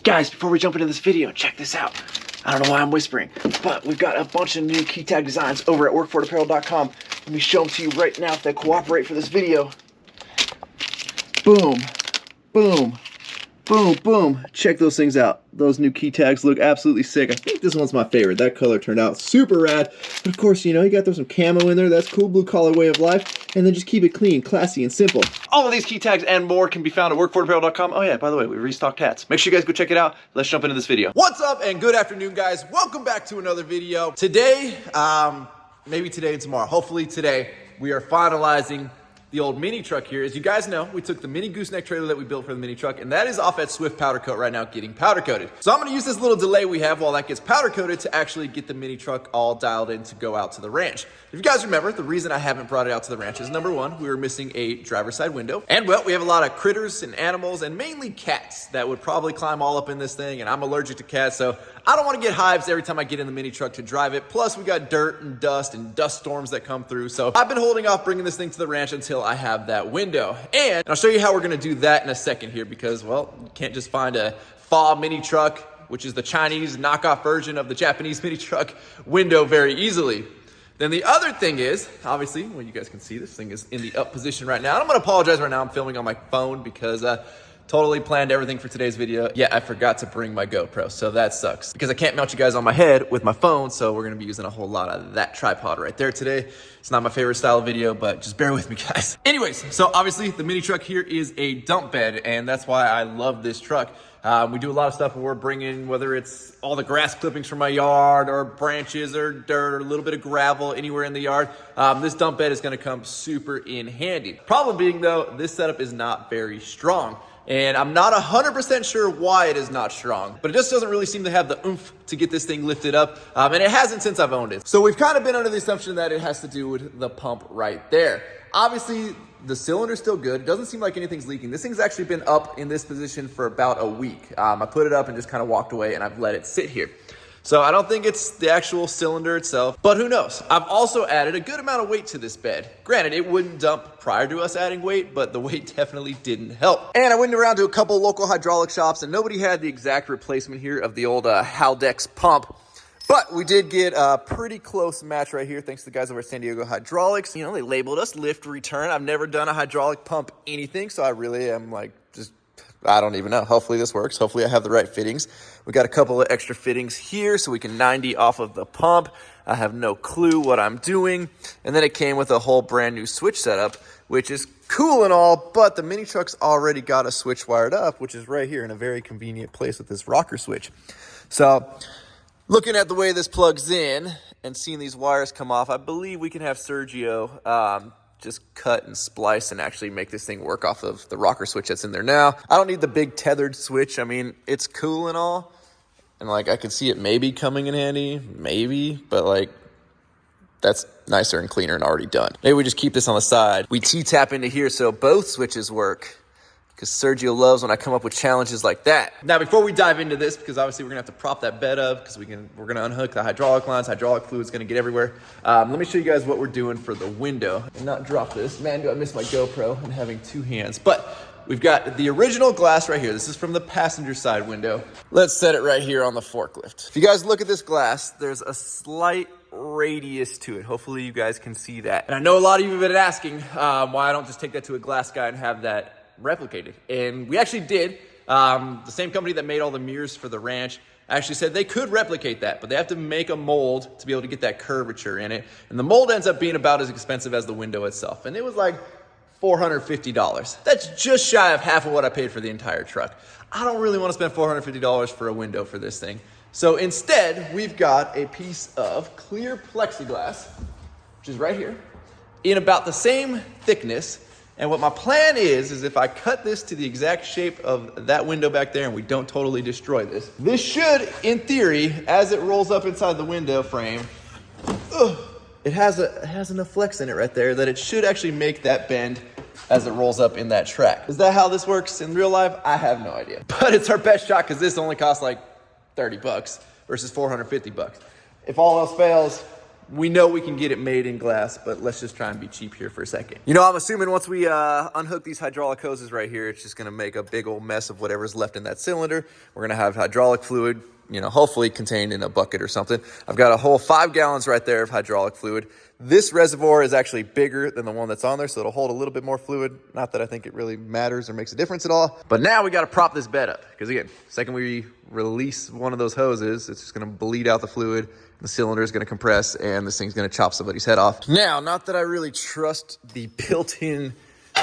Guys, before we jump into this video, check this out. I don't know why I'm whispering, but we've got a bunch of new key tag designs over at workforapparel.com. Let me show them to you right now if they cooperate for this video. Boom, boom, boom, boom. Check those things out. Those new key tags look absolutely sick. I think this one's my favorite. That color turned out super rad. But of course, you know, you got to throw some camo in there. That's cool, blue collar way of life. And then just keep it clean, classy, and simple. All of these key tags and more can be found at workforapparel.com. Oh yeah, by the way, we restocked hats. Make sure you guys go check it out. Let's jump into this video. What's up and good afternoon, guys. Welcome back to another video. Today, maybe today and tomorrow, hopefully today, we are finalizing the old mini truck here. As you guys know, we took the mini gooseneck trailer that we built for the mini truck, and that is off at Swift Powder Coat right now getting powder coated. So I'm gonna use this little delay we have while that gets powder coated to actually get the mini truck all dialed in to go out to the ranch. If you guys remember, the reason I haven't brought it out to the ranch is number one, we were missing a driver's side window. And well, we have a lot of critters and animals and mainly cats that would probably climb all up in this thing, and I'm allergic to cats, so I don't want to get hives every time I get in the mini truck to drive it. Plus we got dirt and dust storms that come through. So I've been holding off bringing this thing to the ranch until I have that window. And I'll show you how we're gonna do that in a second here because, well, you can't just find a FA mini truck, which is the Chinese knockoff version of the Japanese mini truck window very easily. Then the other thing is, obviously, well, you guys can see this thing is in the up position right now. And I'm gonna apologize right now, I'm filming on my phone because totally planned everything for today's video. Yeah, I forgot to bring my GoPro, so that sucks. Because I can't mount you guys on my head with my phone, so we're gonna be using a whole lot of that tripod right there today. It's not my favorite style of video, but just bear with me, guys. Anyways, so obviously the mini truck here is a dump bed, and that's why I love this truck. We do a lot of stuff where we're bringing, whether it's all the grass clippings from my yard or branches or dirt or a little bit of gravel anywhere in the yard. This dump bed is gonna come super in handy. Problem being though, this setup is not very strong. And I'm not 100% sure why it is not strong, but it just doesn't really seem to have the oomph to get this thing lifted up. And it hasn't since I've owned it. So we've kind of been under the assumption that it has to do with the pump right there. Obviously, the cylinder's still good. It doesn't seem like anything's leaking. This thing's actually been up in this position for about a week. I put it up and just kind of walked away and I've let it sit here. So I don't think it's the actual cylinder itself, but who knows? I've also added a good amount of weight to this bed. Granted, it wouldn't dump prior to us adding weight, but the weight definitely didn't help. And I went around to a couple local hydraulic shops and nobody had the exact replacement here of the old Haldex pump. But we did get a pretty close match right here, thanks to the guys over at San Diego Hydraulics. You know, they labeled us lift return. I've never done a hydraulic pump anything, so I really am like, I don't even know. Hopefully this works. Hopefully I have the right fittings. We got a couple of extra fittings here so we can 90 off of the pump. I have no clue what I'm doing. And then it came with a whole brand new switch setup, which is cool and all, but the mini truck's already got a switch wired up, which is right here in a very convenient place with this rocker switch. So looking at the way this plugs in and seeing these wires come off, I believe we can have Sergio just cut and splice and actually make this thing work off of the rocker switch that's in there now. I don't need the big tethered switch. I mean, it's cool and all. And like, I could see it maybe coming in handy, maybe, but like, that's nicer and cleaner and already done. Maybe we just keep this on the side. We T-tap into here so both switches work, because Sergio loves when I come up with challenges like that. Now, before we dive into this, because obviously we're gonna have to prop that bed up, because we're gonna unhook the hydraulic lines, hydraulic fluid's gonna get everywhere. Let me show you guys what we're doing for the window. And not drop this. Man, do I miss my GoPro and having two hands. But we've got the original glass right here. This is from the passenger side window. Let's set it right here on the forklift. If you guys look at this glass, there's a slight radius to it. Hopefully you guys can see that. And I know a lot of you have been asking why I don't just take that to a glass guy and have that replicated. And we actually did. The same company that made all the mirrors for the ranch actually said they could replicate that, but they have to make a mold to be able to get that curvature in it. And the mold ends up being about as expensive as the window itself. And it was like $450. That's just shy of half of what I paid for the entire truck. I don't really want to spend $450 for a window for this thing. So instead, we've got a piece of clear plexiglass, which is right here, in about the same thickness. And what my plan is if I cut this to the exact shape of that window back there and we don't totally destroy this, this should, in theory, as it rolls up inside the window frame, it has enough flex in it right there that it should actually make that bend as it rolls up in that track. Is that how this works in real life? I have no idea. But it's our best shot because this only costs like 30 bucks versus 450 bucks. If all else fails, We know we can get it made in glass, but let's just try and be cheap here for a second. You know, I'm assuming once we unhook these hydraulic hoses right here, it's just gonna make a big old mess of whatever's left in that cylinder. We're gonna have hydraulic fluid, you know, hopefully contained in a bucket or something. I've got a whole 5 gallons right there of hydraulic fluid. This reservoir is actually bigger than the one that's on there, so it'll hold a little bit more fluid. Not that I think it really matters or makes a difference at all. But now we gotta prop this bed up, because again, second we release one of those hoses, it's just gonna bleed out the fluid, the cylinder is gonna compress, and this thing's gonna chop somebody's head off. Now, not that I really trust the built-in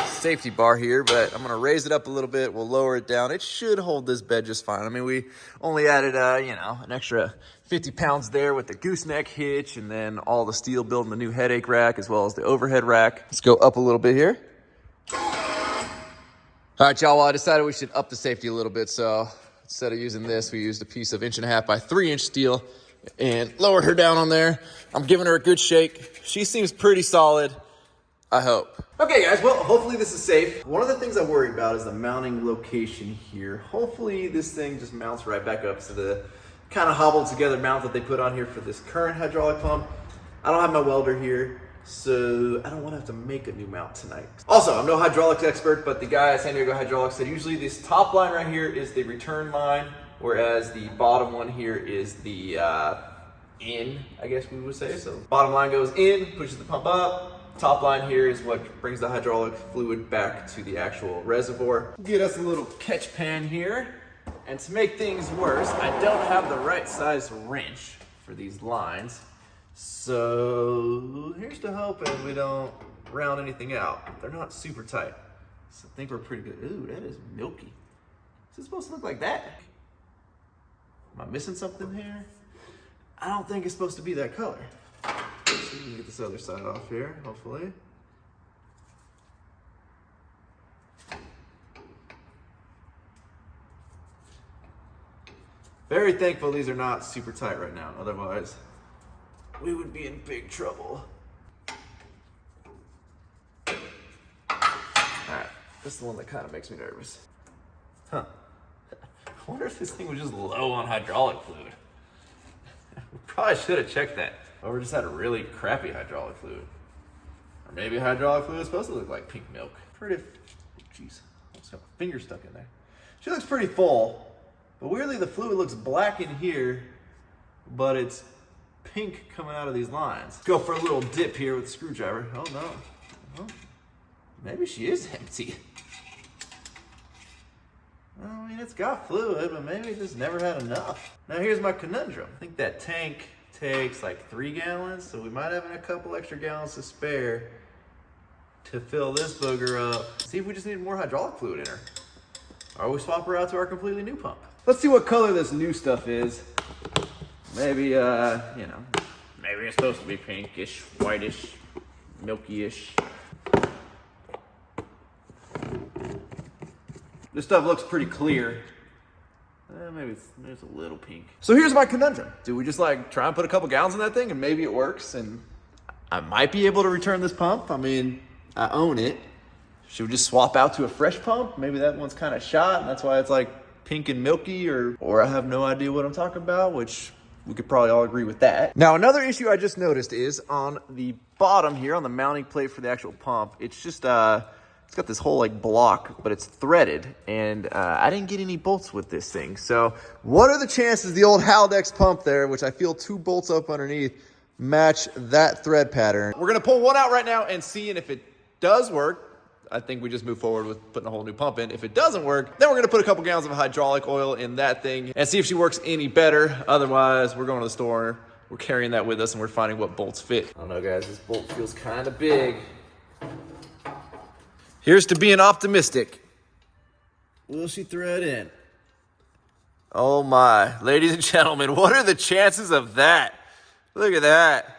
safety bar here, but I'm gonna raise it up a little bit. We'll lower it down. It should hold this bed just fine. I mean, we only added, you know, an extra 50 pounds there with the gooseneck hitch, and then all the steel building the new headache rack, as well as the overhead rack. Let's go up a little bit here. All right, y'all, well, I decided we should up the safety a little bit, so instead of using this, we used a piece of 1.5 by 3 inch steel and lowered her down on there. I'm giving her a good shake. She seems pretty solid, I hope. Okay, guys, well, hopefully this is safe. One of the things I worry about is the mounting location here. Hopefully this thing just mounts right back up to the kind of hobbled together mount that they put on here for this current hydraulic pump. I don't have my welder here, so I don't want to have to make a new mount tonight. Also, I'm no hydraulics expert, but the guy at San Diego Hydraulics said usually this top line right here is the return line, whereas the bottom one here is the in, I guess we would say. So bottom line goes in, pushes the pump up. Top line here is what brings the hydraulic fluid back to the actual reservoir. Get us a little catch pan here. And to make things worse, I don't have the right size wrench for these lines. So here's to hoping we don't round anything out. They're not super tight. So I think we're pretty good. Ooh, that is milky. Is it supposed to look like that? Am I missing something here? I don't think it's supposed to be that color. Let's see if we can get this other side off here, hopefully. Very thankful these are not super tight right now, otherwise we would be in big trouble. All right, this is the one that kind of makes me nervous. Huh. I wonder if this thing was just low on hydraulic fluid. We probably should have checked that. Or we just had a really crappy hydraulic fluid. Or maybe hydraulic fluid is supposed to look like pink milk. Pretty, jeez, I just got my finger stuck in there. She looks pretty full, but weirdly the fluid looks black in here, but it's pink coming out of these lines. Let's go for a little dip here with the screwdriver. Oh no, oh, maybe she is empty. I mean, it's got fluid, but maybe it just never had enough. Now here's my conundrum. I think that tank takes like 3 gallons, so we might have a couple extra gallons to spare to fill this booger up. See if we just need more hydraulic fluid in her. Or we swap her out to our completely new pump. Let's see what color this new stuff is. Maybe, you know, maybe it's supposed to be pinkish, whitish, milky-ish. This stuff looks pretty clear. Maybe it's a little pink. So here's my conundrum. Do we just like try and put a couple gallons in that thing and maybe it works and I might be able to return this pump? I mean, I own it. Should we just swap out to a fresh pump? Maybe that one's kind of shot and that's why it's like pink and milky, or I have no idea what I'm talking about, which we could probably all agree with that. Now, another issue I just noticed is on the bottom here, on the mounting plate for the actual pump, it's just, it's got this whole like block, but it's threaded, and I didn't get any bolts with this thing. So what are the chances the old Haldex pump there, which I feel 2 bolts up underneath, match that thread pattern? We're gonna pull one out right now and see, and if it does work, I think we just move forward with putting a whole new pump in. If it doesn't work, then we're gonna put a couple gallons of hydraulic oil in that thing and see if she works any better. Otherwise, we're going to the store, we're carrying that with us, and we're finding what bolts fit. I don't know, guys, this bolt feels kind of big. Here's to being optimistic. Will she thread in? Oh my, ladies and gentlemen, what are the chances of that? Look at that.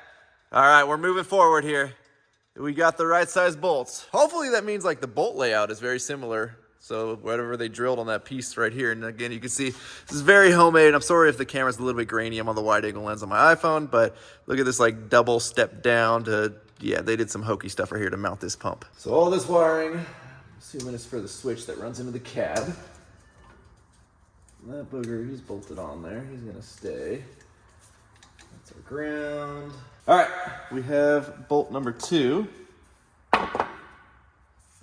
All right, we're moving forward here. We got the right size bolts. Hopefully that means like the bolt layout is very similar. So whatever they drilled on that piece right here. And again, you can see this is very homemade. I'm sorry if the camera's a little bit grainy. I'm on the wide angle lens on my iPhone, but look at this like double step down to, yeah, they did some hokey stuff right here to mount this pump. So all this wiring, I'm assuming it's for the switch that runs into the cab. That booger, he's bolted on there. He's gonna stay. That's our the ground. All right, we have bolt number 2. Now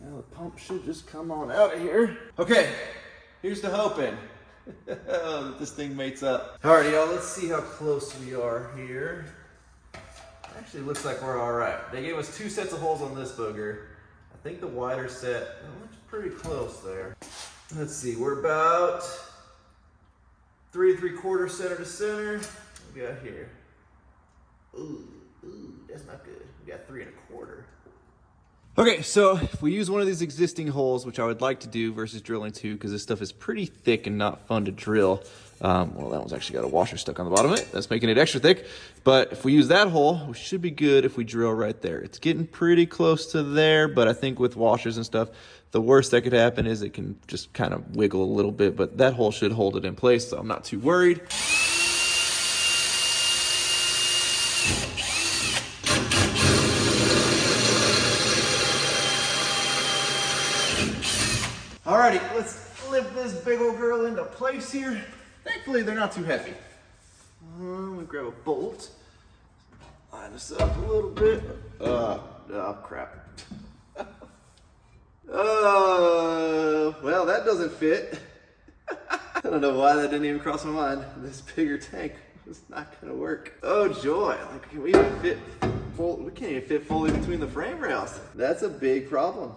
the pump should just come on out of here. Okay, here's to hoping that this thing mates up. All right, y'all, let's see how close we are here. Actually, looks like we're all right. They gave us 2 sets of holes on this booger. I think the wider set looks pretty close there. Let's see, we're about 3 3/4 center to center. What we got here? Ooh, that's not good. We got 3 1/4. Okay, so if we use one of these existing holes, which I would like to do versus drilling 2, because this stuff is pretty thick and not fun to drill. Well, that one's actually got a washer stuck on the bottom of it. That's making it extra thick. But if we use that hole, we should be good if we drill right there. It's getting pretty close to there, but I think with washers and stuff, the worst that could happen is it can just kind of wiggle a little bit, but that hole should hold it in place, so I'm not too worried. Alrighty, let's lift this big old girl into place here. Thankfully, they're not too heavy. Let me grab a bolt. Line this up a little bit. Oh, crap. Well, that doesn't fit. I don't know why that didn't even cross my mind. This bigger tank was not gonna work. Oh joy, like, can we even fit full? We can't even fit fully between the frame rails. That's a big problem.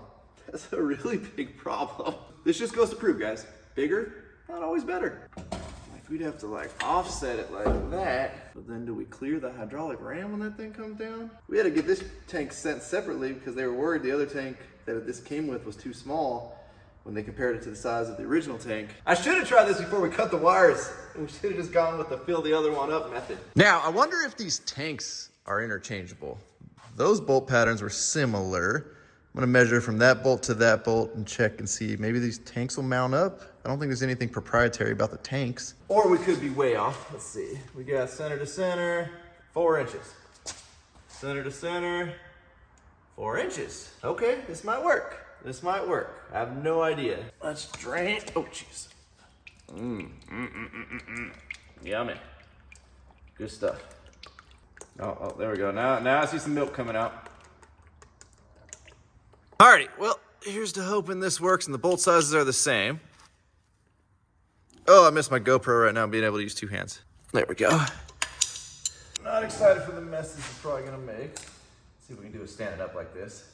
That's a really big problem. This just goes to prove, guys, bigger, not always better. Like, we'd have to like offset it like that, but then do we clear the hydraulic ram when that thing comes down? We had to get this tank sent separately because they were worried the other tank that this came with was too small when they compared it to the size of the original tank. I should have tried this before we cut the wires. We should have just gone with the fill the other one up method. Now, I wonder if these tanks are interchangeable. Those bolt patterns were similar. I'm gonna measure from that bolt to that bolt and check and see maybe these tanks will mount up. I don't think there's anything proprietary about the tanks. Or we could be way off. Let's see. We got center to center, 4 inches. Center to center, 4 inches. Okay, this might work. This might work. I have no idea. Let's drain. Oh, jeez. Yummy. Good stuff. Oh, there we go. Now I see some milk coming out. Alrighty, well, here's to hoping this works and the bolt sizes are the same. Oh, I missed my GoPro right now, being able to use 2 hands. There we go. Not excited for the mess this is probably gonna make. Let's see if we can do it standing up like this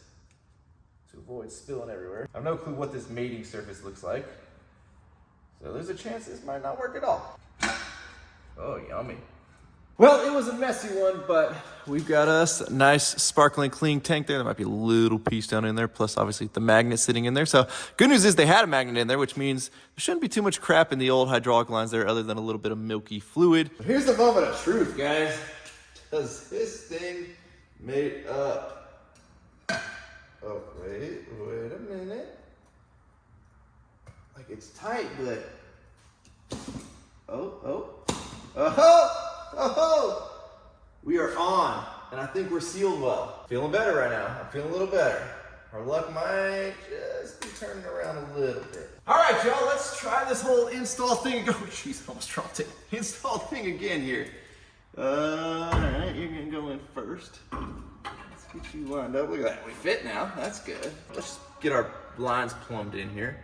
to avoid spilling everywhere. I have no clue what this mating surface looks like, so there's a chance this might not work at all. Oh, yummy. Well, it was a messy one, but we've got us a nice, sparkling, clean tank there. There might be a little piece down in there, plus obviously the magnet sitting in there. So good news is they had a magnet in there, which means there shouldn't be too much crap in the old hydraulic lines there other than a little bit of milky fluid. Here's the moment of truth, guys. Does this thing mate up? Oh, wait a minute. Like, it's tight, but... Oh! We are on, and I think we're sealed well. Feeling better right now. I'm feeling a little better. Our luck might just be turning around a little bit. All right, y'all, let's try this whole install thing. Oh, jeez, almost dropped it. Install thing again here. All right, you're gonna go in first. Let's get you lined up. Look at that, we fit now. That's good. Let's get our lines plumbed in here.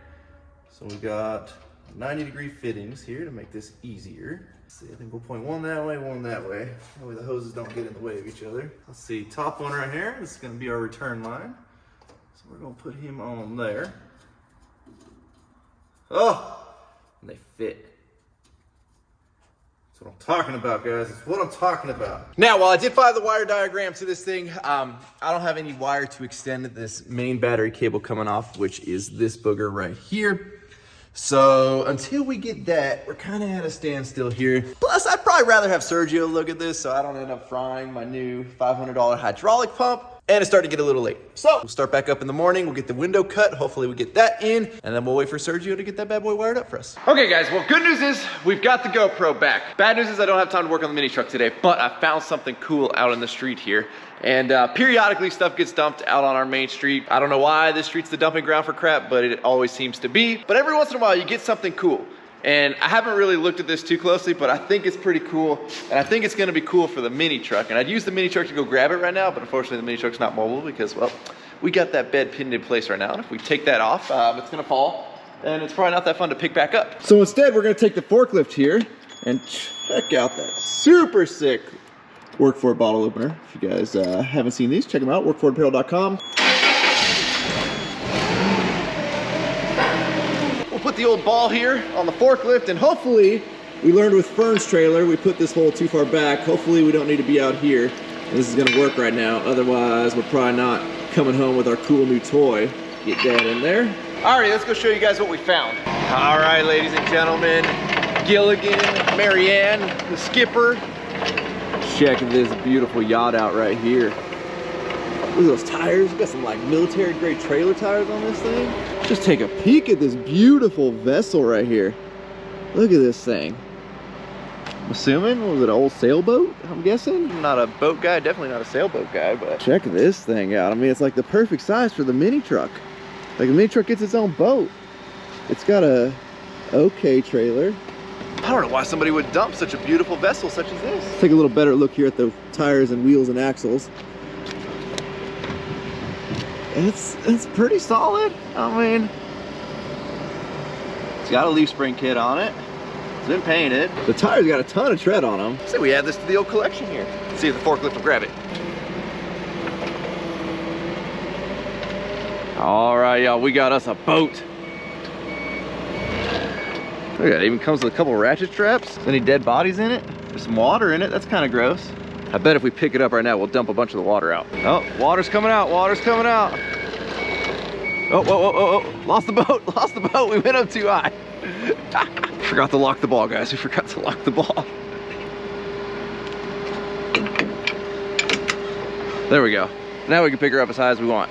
So we got 90-degree fittings here to make this easier. Let's see, I think we'll point one that way, one that way. That way the hoses don't get in the way of each other. Let's see, top one right here. This is gonna be our return line. So we're gonna put him on there. Oh, and they fit. That's what I'm talking about, guys. That's what I'm talking about. Now, while I did follow the wire diagram to this thing, I don't have any wire to extend this main battery cable coming off, which is this booger right here. So until we get that, we're kind of at a standstill here. Plus, I'd probably rather have Sergio look at this so I don't end up frying my new $500 hydraulic pump. And it's starting to get a little late. So we'll start back up in the morning. We'll get the window cut. Hopefully we get that in. And then we'll wait for Sergio to get that bad boy wired up for us. Okay, guys. Well, good news is we've got the GoPro back. Bad news is I don't have time to work on the mini truck today, but I found something cool out in the street here. And periodically stuff gets dumped out on our main street. I don't know why this street's the dumping ground for crap, but it always seems to be. But every once in a while you get something cool. And I haven't really looked at this too closely, but I think it's pretty cool. And I think it's gonna be cool for the mini truck. And I'd use the mini truck to go grab it right now, but unfortunately the mini truck's not mobile because, well, we got that bed pinned in place right now. And if we take that off, it's gonna fall. And it's probably not that fun to pick back up. So instead, we're gonna take the forklift here and check out that super sick Work For It bottle opener. If you guys haven't seen these, check them out, workforapparel.com. We'll put the old ball here on the forklift, and Hopefully, we learned with Fern's trailer, we put this hole too far back. Hopefully we don't need to be out here. And this is gonna work right now. Otherwise, we're probably not coming home with our cool new toy. Get that in there. alrighty, let's go show you guys what we found. All right, ladies and gentlemen, Gilligan, Marianne, the skipper. Check this beautiful yacht out right here. Look at those tires. We got some like military grade trailer tires on this thing. Just take a peek at this beautiful vessel right here. Look at this thing. I'm assuming, what was it, an old sailboat, I'm guessing? I'm not a boat guy, definitely not a sailboat guy, but Check this thing out. I mean, it's like the perfect size for the mini truck. Like the mini truck gets its own boat. It's got a okay trailer. I don't know why somebody would dump such a beautiful vessel such as this. Take a little better look here at the tires and wheels and axles. It's pretty solid. I mean, it's got a leaf spring kit on it. It's been painted. The tires got a ton of tread on them. So we add this to the old collection here. Let's see if the forklift will grab it. All right, y'all, we got us a boat. Look at it, even comes with a couple ratchet straps. Any dead bodies in it? There's some water in it, that's kind of gross. I bet if we pick it up right now, we'll dump a bunch of the water out. Oh, water's coming out, water's coming out. Oh, whoa, whoa, whoa, whoa. Lost the boat, lost the boat. We went up too high. Forgot to lock the ball, guys. We forgot to lock the ball. There we go. Now we can pick her up as high as we want.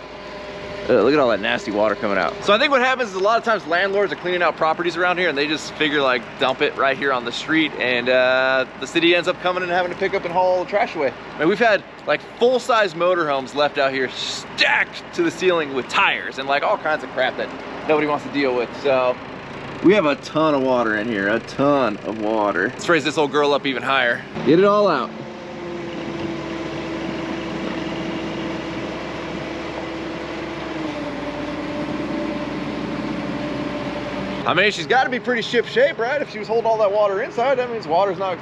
Look at all that nasty water coming out. So I think what happens is a lot of times landlords are cleaning out properties around here and they just figure like dump it right here on the street, and the city ends up coming and having to pick up and haul all the trash away. I mean, we've had like full-size motorhomes left out here stacked to the ceiling with tires and like all kinds of crap that nobody wants to deal with. So We have a ton of water in here, a ton of water. let's raise this old girl up even higher. Get it all out. I mean, she's got to be pretty ship shape, right? If she was holding all that water inside, that means water's not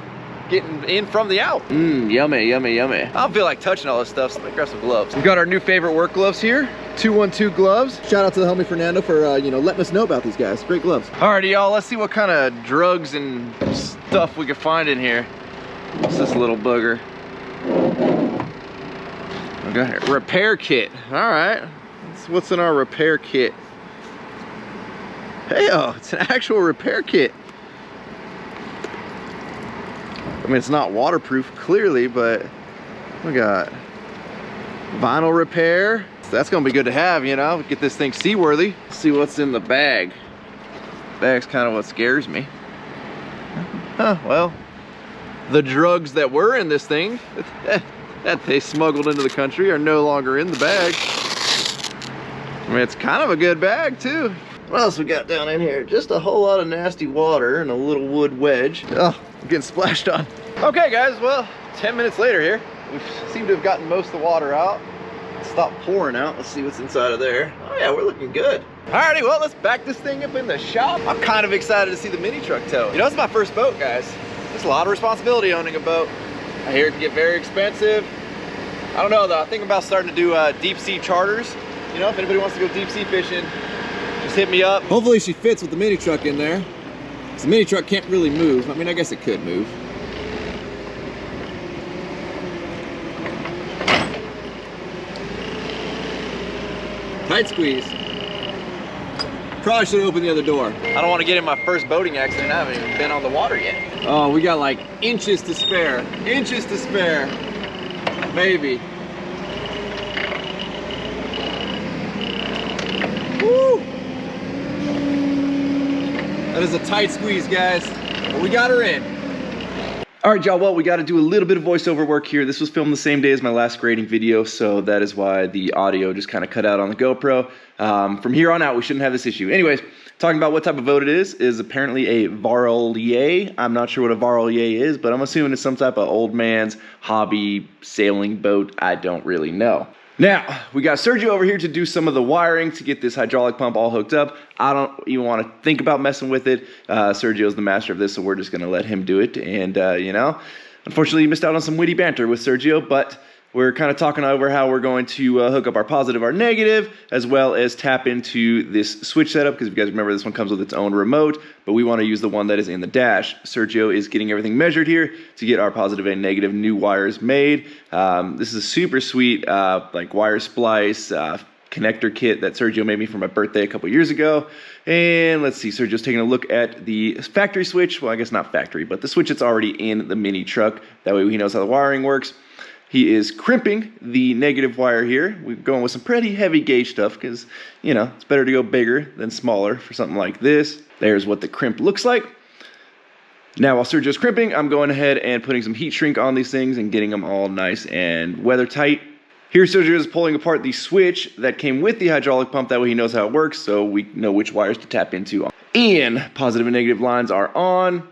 getting in from the out. Yummy, yummy, yummy. I don't feel like touching all this stuff, so let me grab some gloves. We've got our new favorite work gloves here, 212 gloves. Shout out to the homie Fernando for letting us know about these guys. Great gloves. Alrighty, y'all, let's see what kind of drugs and stuff we can find in here. What's this little booger? We got here, repair kit. All right, what's in our repair kit? Hey, oh, it's an actual repair kit. I mean, it's not waterproof, clearly, but we got vinyl repair. That's gonna be good to have, you know, get this thing seaworthy. See what's in the bag. Bag's kind of what scares me. Huh, well, the drugs that were in this thing that they smuggled into the country are no longer in the bag. I mean, it's kind of a good bag too. What else we got down in here? Just a whole lot of nasty water and a little wood wedge. Oh, I'm getting splashed on. Okay guys, well, 10 minutes later here. We seem to have gotten most of the water out. Stop pouring out. Let's see what's inside of there. Oh yeah, we're looking good. Alrighty, well, let's back this thing up in the shop. I'm kind of excited to see the mini truck tow. You know, it's my first boat, guys. There's a lot of responsibility owning a boat. I hear it can get very expensive. I don't know though, I think about starting to do deep sea charters. You know, if anybody wants to go deep sea fishing, just hit me up. Hopefully she fits with the mini truck in there. 'Cause the mini truck can't really move. I mean, I guess it could move. Tight squeeze. Probably should open the other door. I don't want to get in my first boating accident. I haven't even been on the water yet. Oh, we got like inches to spare. Inches to spare. Maybe. Woo! That is a tight squeeze, guys. But we got her in. All right, y'all, well, we got to do a little bit of voiceover work here. This was filmed the same day as my last grading video, so that is why the audio just kind of cut out on the GoPro. From here on out, we shouldn't have this issue. Anyways, talking about what type of boat it is apparently a Varolier. I'm not sure what a Varolier is, but I'm assuming it's some type of old man's hobby sailing boat. I don't really know. Now, we got Sergio over here to do some of the wiring to get this hydraulic pump all hooked up. I don't even want to think about messing with it. Sergio's the master of this, so we're just going to let him do it. And, you know, unfortunately, you missed out on some witty banter with Sergio, but we're kind of talking over how we're going to hook up our positive, our negative, as well as tap into this switch setup, because if you guys remember, this one comes with its own remote, but we want to use the one that is in the dash. Sergio is getting everything measured here to get our positive and negative new wires made. This is a super sweet like wire splice connector kit that Sergio made me for my birthday a couple years ago. And let's see, Sergio's taking a look at the factory switch. Well, I guess not factory, but the switch that's already in the mini truck. That way he knows how the wiring works. He is crimping the negative wire here. We're going with some pretty heavy gauge stuff because, you know, it's better to go bigger than smaller for something like this. There's what the crimp looks like. Now, while Sergio's crimping, I'm going ahead and putting some heat shrink on these things and getting them all nice and weather tight. Here, Sergio is pulling apart the switch that came with the hydraulic pump. That way he knows how it works, so we know which wires to tap into. And positive and negative lines are on.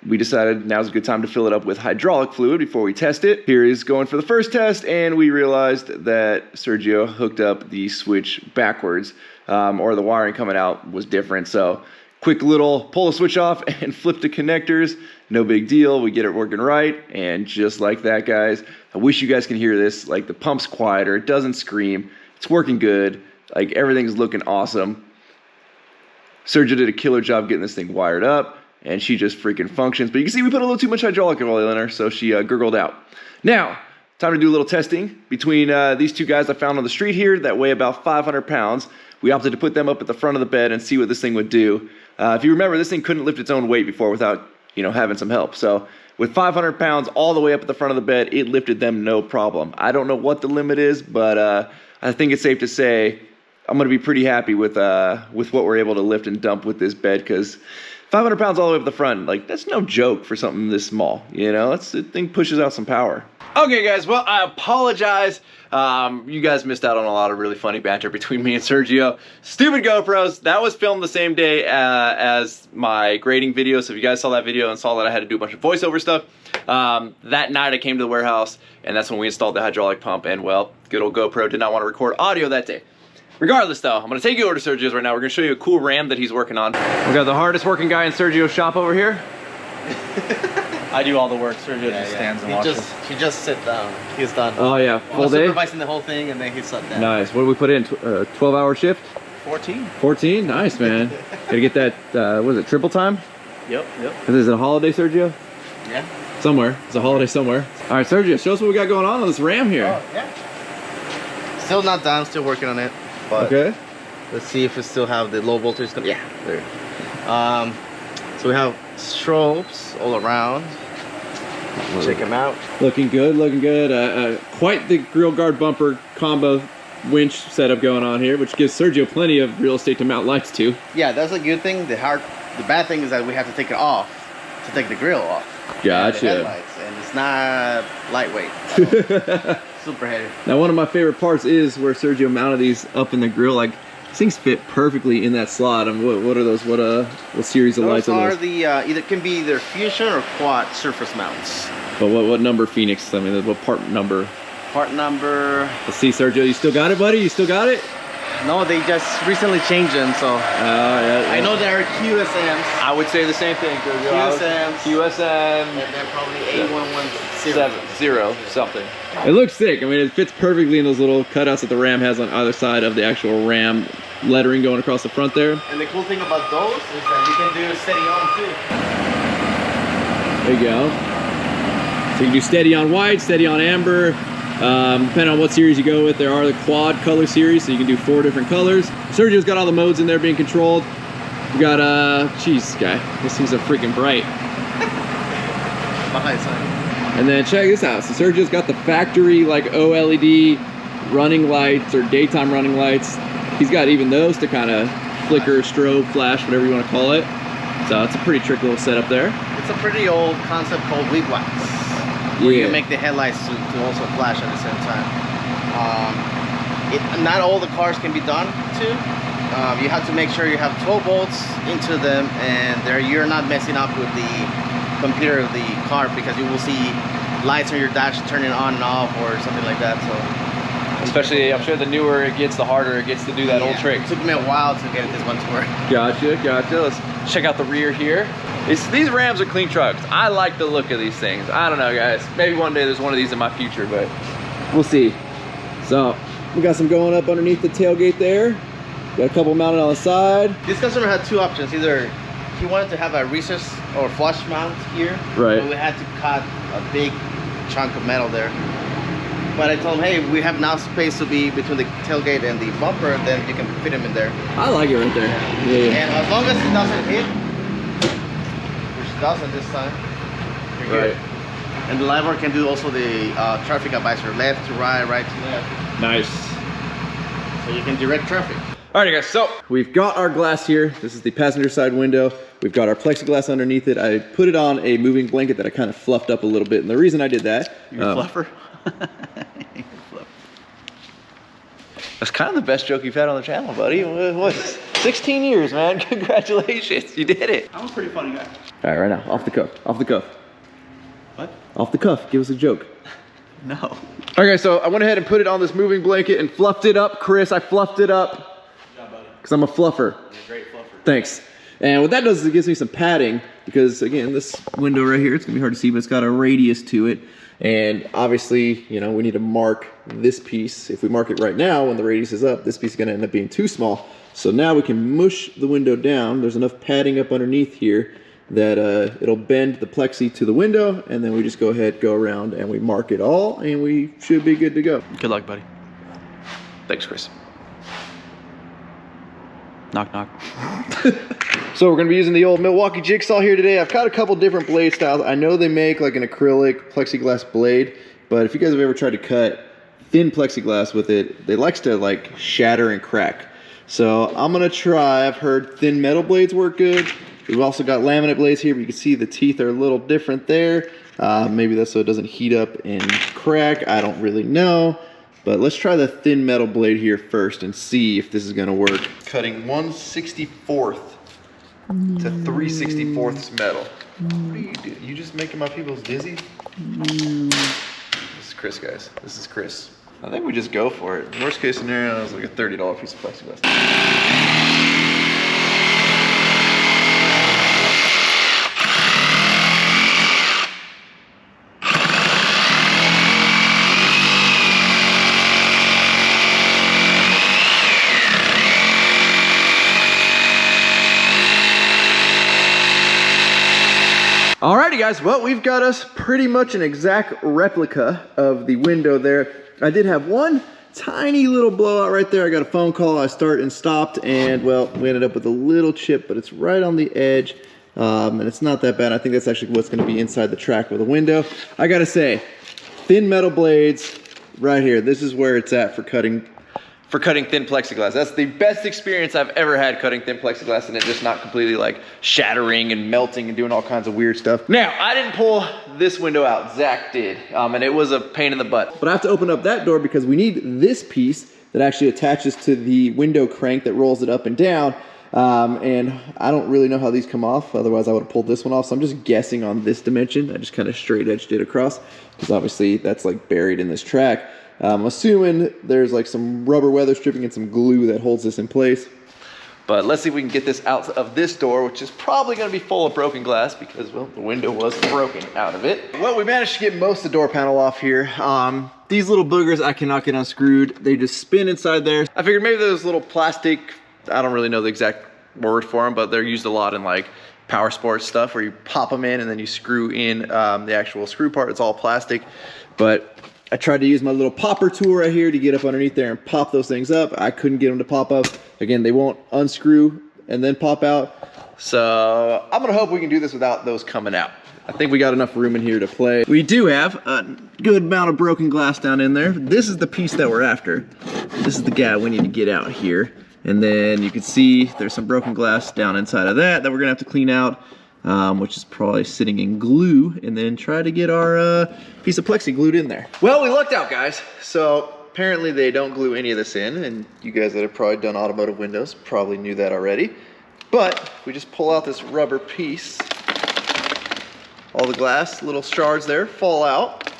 We decided now's a good time to fill it up with hydraulic fluid before we test it. Here is going for the first test, and we realized that Sergio hooked up the switch backwards, or the wiring coming out was different. So quick little pull the switch off and flip the connectors. No big deal. We get it working right, and just like that, guys, I wish you guys can hear this. Like, the pump's quieter. It doesn't scream. It's working good. Like, everything's looking awesome. Sergio did a killer job getting this thing wired up. And she just freaking functions. But you can see we put a little too much hydraulic oil in her, so she gurgled out. Now, time to do a little testing between these two guys I found on the street here that weigh about 500 pounds. We opted to put them up at the front of the bed and see what this thing would do. If you remember, this thing couldn't lift its own weight before without, you know, having some help. So with 500 pounds all the way up at the front of the bed, it lifted them no problem. I don't know what the limit is, but I think it's safe to say I'm going to be pretty happy with what we're able to lift and dump with this bed, because 500 pounds all the way up the front, like, that's no joke for something this small, you know? The thing pushes out some power. Okay, guys, well, I apologize. You guys missed out on a lot of really funny banter between me and Sergio. Stupid GoPros. That was filmed the same day as my grading video, so if you guys saw that video and saw that I had to do a bunch of voiceover stuff, that night I came to the warehouse, and that's when we installed the hydraulic pump, and, well, good old GoPro did not want to record audio that day. Regardless, though, I'm going to take you over to Sergio's right now. We're going to show you a cool ram that he's working on. We got the hardest working guy in Sergio's shop over here. I do all the work. Sergio just stands and watches. He just sit down. He's done. Oh, yeah. Full day? Supervising the whole thing, and then he sat down. Nice. What did we put in? 12-hour shift? 14. 14? Nice, man. Gotta get that, what is it, triple time? Yep. Is it a holiday, Sergio? Yeah. Somewhere. It's a holiday somewhere. All right, Sergio, show us what we got going on this ram here. Oh, yeah. Still not done. Still working on it. But okay. Let's see if we still have the low voltage. Yeah, there. So we have strobes all around. Check them out. Looking good, looking good. Quite the grill guard bumper combo winch setup going on here, which gives Sergio plenty of real estate to mount lights to. Yeah, that's a good thing. The bad thing is that we have to take it off to take the grill off. Gotcha. The headlights, and it's not lightweight. Super heavy. Now, one of my favorite parts is where Sergio mounted these up in the grill. Like, these things fit perfectly in that slot. I mean, what are those? What series of lights are those? The either can be either fusion or quad surface mounts. But what number Phoenix? I mean, what part number? Part number. Let's see, Sergio. You still got it, buddy? You still got it? No, they just recently changed them, so. Yeah. I know there are QSMs. I would say the same thing. QSMs. QSM. And they're probably A110 something. It looks sick. I mean, it fits perfectly in those little cutouts that the ram has on either side of the actual ram lettering going across the front there. And the cool thing about those is that you can do steady on too. There you go. So you can do steady on white, steady on amber. Depending on what series you go with, there are the quad color series, so you can do 4 different colors. Sergio's got all the modes in there being controlled. We got, geez, guy, this thing's a freaking bright. Behind side. And then check this out. So Sergio's got the factory, like, OLED running lights or daytime running lights. He's got even those to kind of flicker, strobe, flash, whatever you want to call it. So it's a pretty trick little setup there. It's it's a pretty old concept called wig wax. Where you can make the headlights to also flash at the same time. Not all the cars can be done too. You have to make sure you have 12 volts into them, and you're not messing up with the computer of the car, because you will see lights on your dash turning on and off or something like that. So especially, I'm sure the newer it gets, the harder it gets to do that old trick. It took me a while to get this one to work. Gotcha. Let's check out the rear here. These Rams are clean trucks. I like the look of these things. I don't know, guys. Maybe one day there's one of these in my future, but we'll see. So we got some going up underneath the tailgate there. Got a couple mounted on the side. This customer had two options. Either he wanted to have a recess or flush mount here, right? But we had to cut a big chunk of metal there. But I told him, hey, we have enough space to be between the tailgate and the bumper, then you can fit him in there. I like it right there. Yeah. And as long as it doesn't hit, which it doesn't this time, you're good. And the LiDAR can do also the traffic advisor, left to right, right to left. Nice. So you can direct traffic. Alrighty guys, so we've got our glass here. This is the passenger side window. We've got our plexiglass underneath it. I put it on a moving blanket that I kind of fluffed up a little bit. And the reason I did that... You're a fluffer? That's kind of the best joke you've had on the channel, buddy. What? 16 years, man. Congratulations. You did it. I'm a pretty funny guy. All right, right now. Off the cuff. Off the cuff. What? Off the cuff. Give us a joke. No. Okay, so I went ahead and put it on this moving blanket and fluffed it up. Chris, I fluffed it up. Good job, buddy. Because I'm a fluffer. You're a great fluffer. Thanks. And what that does is it gives me some padding, because again, this window right here, it's gonna be hard to see, but it's got a radius to it. And obviously, you know, we need to mark this piece. If we mark it right now, when the radius is up, this piece is gonna end up being too small. So now we can mush the window down. There's enough padding up underneath here that it'll bend the plexi to the window, and then we just go ahead, go around, and we mark it all, and we should be good to go. Good luck, buddy. thanks, Chris. Knock, knock. So we're gonna be using the old Milwaukee jigsaw here today. I've got a couple different blade styles. I know they make like an acrylic plexiglass blade, but if you guys have ever tried to cut thin plexiglass with it, it likes to like shatter and crack. So I'm gonna try, I've heard thin metal blades work good. We've also got laminate blades here, but you can see the teeth are a little different there. Maybe that's so it doesn't heat up and crack. I don't really know. But let's try the thin metal blade here first and see if this is gonna work. Cutting 1/64 to 3/64 metal. What are you doing? You just making my peoples dizzy? This is Chris, guys. This is Chris. I think we just go for it. Worst case scenario is like a $30 piece of plexiglass. Alrighty guys, well, we've got us pretty much an exact replica of the window there. I did have one tiny little blowout right there. I got a phone call, I started and stopped, and well, we ended up with a little chip, but it's right on the edge, and it's not that bad. I think that's actually what's gonna be inside the track of the window. I gotta say, thin metal blades right here. This is where it's at for cutting thin plexiglass. That's the best experience I've ever had cutting thin plexiglass, and it just not completely like shattering and melting and doing all kinds of weird stuff. Now, I didn't pull this window out, Zach did, and it was a pain in the butt. But I have to open up that door because we need this piece that actually attaches to the window crank that rolls it up and down. And I don't really know how these come off, otherwise I would have pulled this one off, so I'm just guessing on this dimension. I just kind of straight edged it across, because obviously that's like buried in this track. I'm assuming there's like some rubber weather stripping and some glue that holds this in place. But let's see if we can get this out of this door, which is probably gonna be full of broken glass because, well, the window was broken out of it. Well, we managed to get most of the door panel off here. These little boogers I cannot get unscrewed. They just spin inside there. I figured maybe those little plastic, I don't really know the exact word for them, but they're used a lot in like power sports stuff where you pop them in and then you screw in the actual screw part. It's all plastic. But I tried to use my little popper tool right here to get up underneath there and pop those things up. I couldn't get them to pop up. Again, they won't unscrew and then pop out. So I'm gonna hope we can do this without those coming out. I think we got enough room in here to play. We do have a good amount of broken glass down in there. This is the piece that we're after. This is the guy we need to get out here. And then you can see there's some broken glass down inside of that we're gonna have to clean out. which is probably sitting in glue, and then try to get our piece of plexi glued in there. Well, we lucked out, guys. So apparently they don't glue any of this in, and you guys that have probably done automotive windows probably knew that already. But we just pull out this rubber piece, all the glass, little shards there fall out.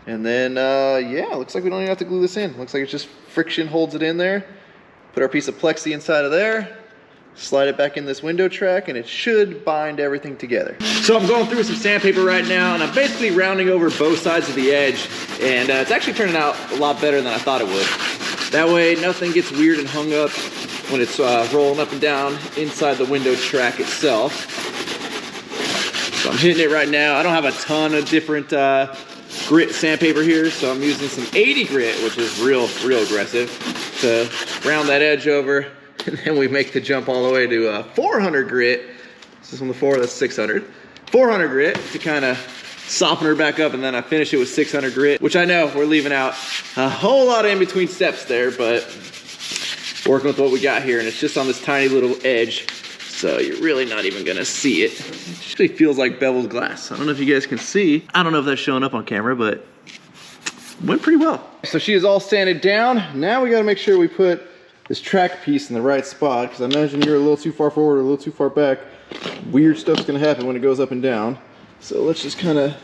And then, yeah, looks like we don't even have to glue this in. Looks like it's just friction holds it in there. Put our piece of plexi inside of there, slide it back in this window track, and it should bind everything together. So I'm going through some sandpaper right now, and I'm basically rounding over both sides of the edge, and it's actually turning out a lot better than I thought it would. That way, nothing gets weird and hung up when it's rolling up and down inside the window track itself. So I'm hitting it right now. I don't have a ton of different grit sandpaper here, so I'm using some 80 grit, which is real aggressive, to round that edge over, and then we make the jump all the way to 400 grit. This is from the 4, that's 600. 400 grit to kind of soften her back up, and then I finish it with 600 grit, which I know we're leaving out a whole lot of in-between steps there, but working with what we got here, and it's just on this tiny little edge, so you're really not even gonna see it. It actually feels like beveled glass. I don't know if you guys can see. I don't know if that's showing up on camera, but went pretty well. So she is all sanded down. Now we gotta make sure we put this track piece in the right spot, because I imagine you're a little too far forward or a little too far back. Weird stuff's gonna happen when it goes up and down. So let's just kind of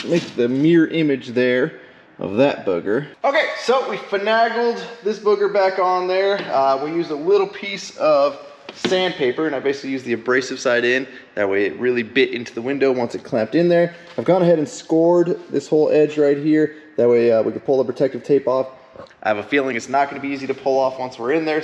make the mirror image there of that booger. Okay, so we finagled this booger back on there. We used a little piece of sandpaper, and I basically used the abrasive side in. That way it really bit into the window once it clamped in there. I've gone ahead and scored this whole edge right here. That way we can pull the protective tape off. I have a feeling it's not gonna be easy to pull off once we're in there.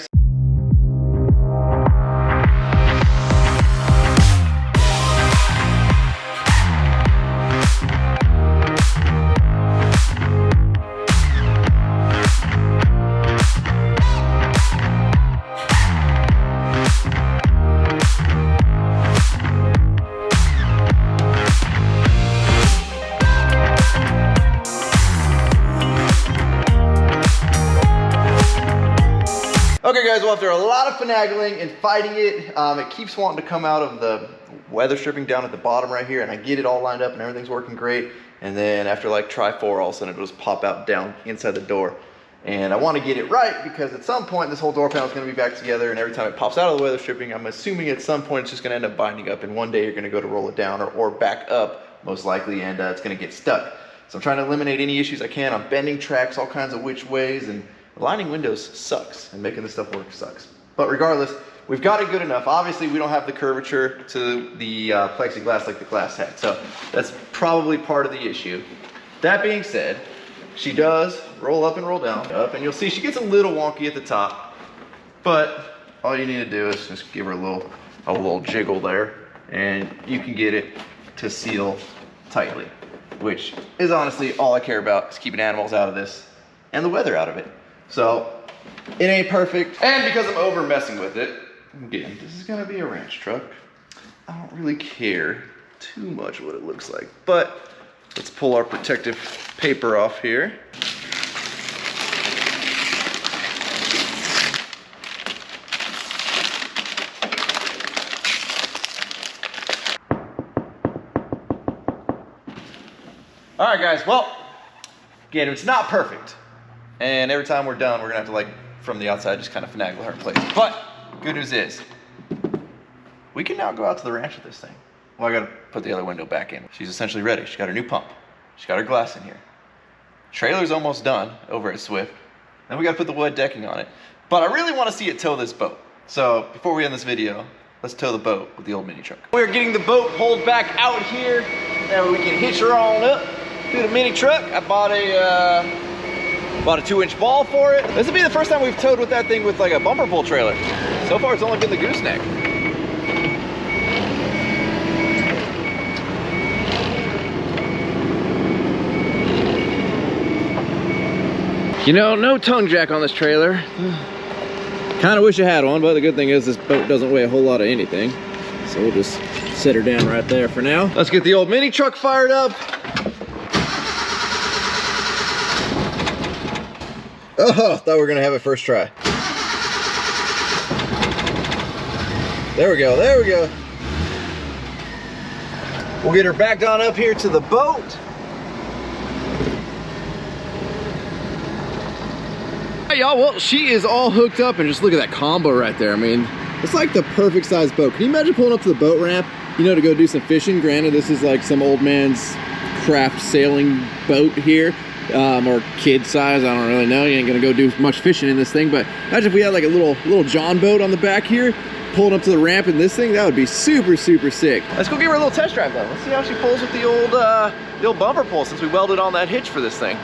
Okay guys, well after a lot of finagling and fighting it, it keeps wanting to come out of the weather stripping down at the bottom right here, and I get it all lined up and everything's working great. And then after like try 4, all of a sudden it'll just pop out down inside the door. And I want to get it right because at some point this whole door panel is going to be back together, and every time it pops out of the weather stripping, I'm assuming at some point it's just going to end up binding up, and one day you're going to go to roll it down or back up most likely, and it's going to get stuck. So I'm trying to eliminate any issues I can. I'm bending tracks all kinds of which ways, and lining windows sucks, and making this stuff work sucks. But regardless, we've got it good enough. Obviously, we don't have the curvature to the plexiglass like the glass had, so that's probably part of the issue. That being said, she does roll up and roll down, and you'll see she gets a little wonky at the top, but all you need to do is just give her a little jiggle there, and you can get it to seal tightly, which is honestly all I care about, is keeping animals out of this and the weather out of it. So it ain't perfect, and because I'm over messing with it, again, this is gonna be a ranch truck. I don't really care too much what it looks like, but let's pull our protective paper off here. All right guys, well, again, it's not perfect. And every time we're done, we're gonna have to, like, from the outside, just kind of finagle her in place. But good news is, we can now go out to the ranch with this thing. Well, I gotta put the other window back in. She's essentially ready. She's got her new pump. She's got her glass in here. Trailer's almost done over at Swift. Then we gotta put the wood decking on it. But I really wanna see it tow this boat. So before we end this video, let's tow the boat with the old mini truck. We're getting the boat pulled back out here. That way we can hitch her on up to the mini truck. I bought a 2-inch ball for it. This will be the first time we've towed with that thing with like a bumper pull trailer. So far it's only been the gooseneck. You know, no tongue jack on this trailer. Kind of wish I had one, but the good thing is this boat doesn't weigh a whole lot of anything. So we'll just set her down right there for now. Let's get the old mini truck fired up. Oh, thought we were gonna have it first try. There we go, there we go. We'll get her backed on up here to the boat. Hey y'all, well, she is all hooked up, and just look at that combo right there. I mean, it's like the perfect size boat. Can you imagine pulling up to the boat ramp, you know, to go do some fishing? Granted, this is like some old man's craft sailing boat here, or kid size, I don't really know. You ain't gonna go do much fishing in this thing, but imagine if we had like a little John boat on the back here, pulling up to the ramp in this thing. That would be super, super sick. Let's go give her a little test drive though. Let's see how she pulls with the old bumper pull, since we welded on that hitch for this thing.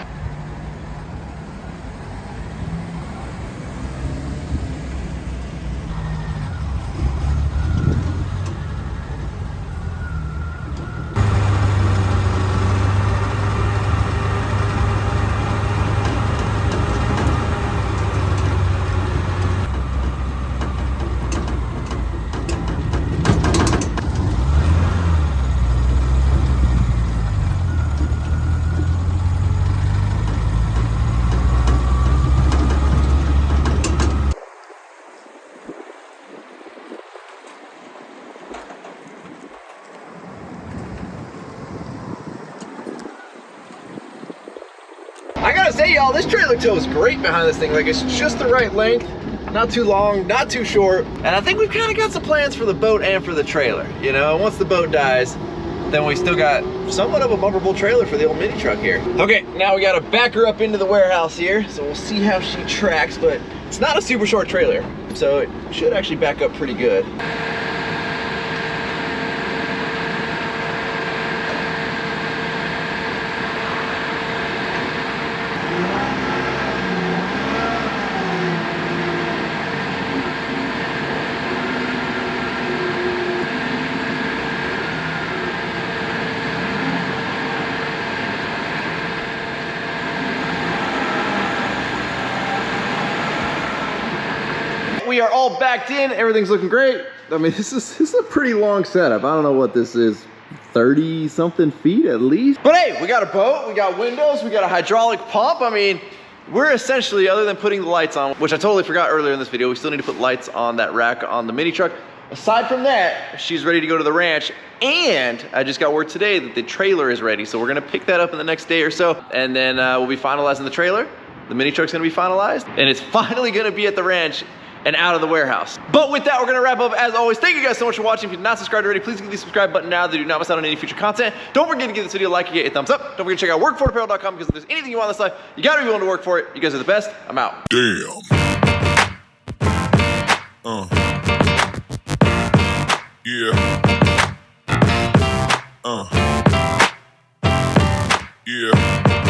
I gotta say, y'all, this trailer tow is great behind this thing. Like, it's just the right length, not too long, not too short. And I think we've kind of got some plans for the boat and for the trailer. You know, once the boat dies, then we still got somewhat of a bumper pull trailer for the old mini truck here. Okay, now we gotta back her up into the warehouse here, so we'll see how she tracks, but it's not a super short trailer, so it should actually back up pretty good. We are all backed in, everything's looking great. I mean, this is a pretty long setup. I don't know what this is, 30 something feet at least. But hey, we got a boat, we got windows, we got a hydraulic pump. I mean, we're essentially, other than putting the lights on, which I totally forgot earlier in this video, we still need to put lights on that rack on the mini truck. Aside from that, she's ready to go to the ranch, and I just got word today that the trailer is ready, so we're gonna pick that up in the next day or so, and then we'll be finalizing the trailer. The mini truck's gonna be finalized, and it's finally gonna be at the ranch and out of the warehouse. But with that, we're gonna wrap up. As always, thank you guys so much for watching. If you're not subscribed already, please click the subscribe button now, that you do not miss out on any future content. Don't forget to give this video a like and get a thumbs up. Don't forget to check out workforapparel.com, because if there's anything you want in this life, you gotta be willing to work for it. You guys are the best. I'm out. Damn. Yeah. Yeah.